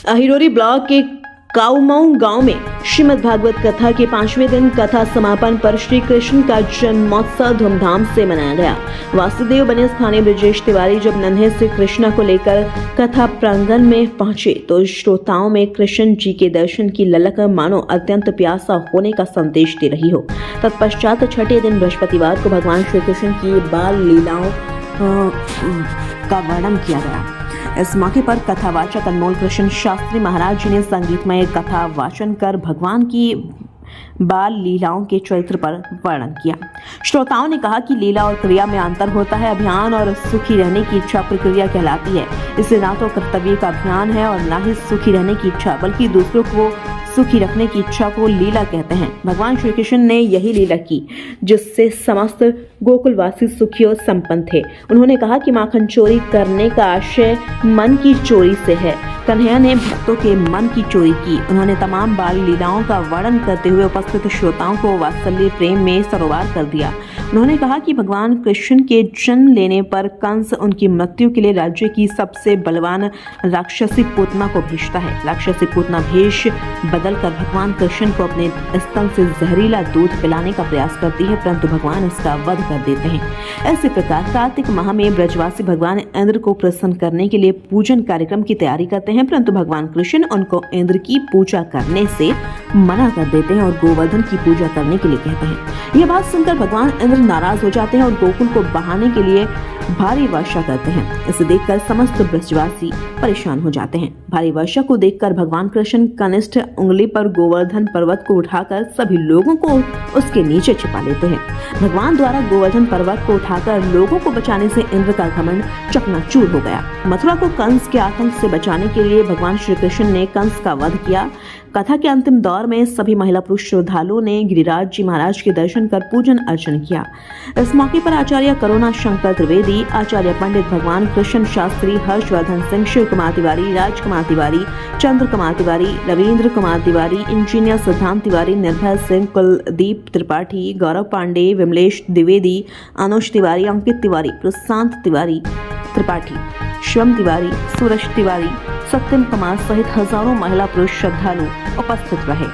Ahirori block के काउमऊ गांव में श्रीमद् भागवत कथा के 5वें दिन कथा समापन पर श्री कृष्ण का जन्मोत्सव धूमधाम से मनाया गया। वासुदेव बने स्थानीय ब्रजेश तिवारी जब नन्हे से कृष्ण को लेकर कथा प्रांगण में पहुंचे तो श्रोताओं में कृष्ण जी के दर्शन की ललक मानो अत्यंत प्यासा होने का संदेश दे रही हो। तत्पश्चात छठे दिन बृहस्पतिवार को भगवान श्री कृष्ण की बाल लीलाओं का वर्णन किया गया। इस मौके पर कथावाचक अनमोल कृष्ण शास्त्री महाराज जी ने संगीतमय कथा वाचन कर भगवान की बाल लीलाओं के चरित्र पर वर्णन किया। श्रोताओं ने कहा कि लीला और क्रिया में अंतर होता है। अभियान और सुखी रहने की इच्छा प्रक्रिया कहलाती है। इसे ना तो कर्तव्य का अभियान है और ना ही सुखी रहने की इच्छा, बल्कि दूसरों को सुखी रखने की इच्छा को लीला कहते हैं। भगवान श्री कृष्ण ने यही लीला की जिससे समस्त गोकुलवासी सुखी और संपन्न थे। उन्होंने कहा कि माखन चोरी करने का आशय मन की चोरी से है। कन्हैया ने भक्तों के मन की चोरी की। उन्होंने तमाम बाल लीलाओं का वर्णन करते हुए उपस्थित श्रोताओं को वात्सल्य प्रेम में सरोवर कर दिया। उन्होंने कहा कि भगवान कृष्ण के जन्म लेने पर कंस उनकी मृत्यु के लिए राज्य की सबसे बलवान राक्षसी पूतना को भेजता है। राक्षसी पूतना भेष बदलकर भगवान कृष्ण को अपने स्तन से जहरीला दूध पिलाने का प्रयास करती है, परंतु भगवान इसका वध कर देते हैं। इसी प्रकार कार्तिक माह में ब्रजवासी भगवान इंद्र को प्रसन्न करने के लिए पूजन कार्यक्रम की तैयारी करते हैं, परंतु भगवान कृष्ण उनको इंद्र की पूजा करने से मना कर देते हैं और गोवर्धन की पूजा करने के लिए कहते हैं। यह बात सुनकर भगवान इंद्र नाराज हो जाते हैं और गोकुल को बहाने के लिए भारी वर्षा करते हैं। इसे देखकर समस्त ब्रजवासी परेशान हो जाते हैं। भारी वर्षा को देखकर भगवान कृष्ण कनिष्ठ उंगली पर गोवर्धन पर्वत को उठाकर सभी लोगों को उसके नीचे छिपा लेते हैं। भगवान द्वारा गोवर्धन पर्वत को उठाकर लोगों को बचाने से इंद्र का घमंड चकनाचूर हो गया। मथुरा को कंस के आतंक से बचाने के लिए भगवान श्री कृष्ण ने कंस का वध किया। कथा के अंतिम दौर में सभी महिला पुरुष श्रद्धालुओं ने गिरिराज जी महाराज के दर्शन कर पूजन अर्चन किया। इस मौके पर आचार्य करुणा शंकर त्रिवेदी, आचार्य पंडित भगवान कृष्ण शास्त्री, हर्षवर्धन सिंह, शिव कुमार तिवारी, राज कुमार तिवारी, चंद्र कुमार तिवारी, रविंद्र कुमार तिवारी, इंजीनियर सिद्धांत तिवारी, निर्भय सिंह, कुलदीप त्रिपाठी, गौरव पांडे, विमलेश द्विवेदी, अनुज तिवारी, अंकित तिवारी, प्रशांत तिवारी त्रिपाठी, शिवम तिवारी, सूरज तिवारी, सत्यम कुमार सहित हजारों महिला पुरुष श्रद्धालु उपस्थित रहे।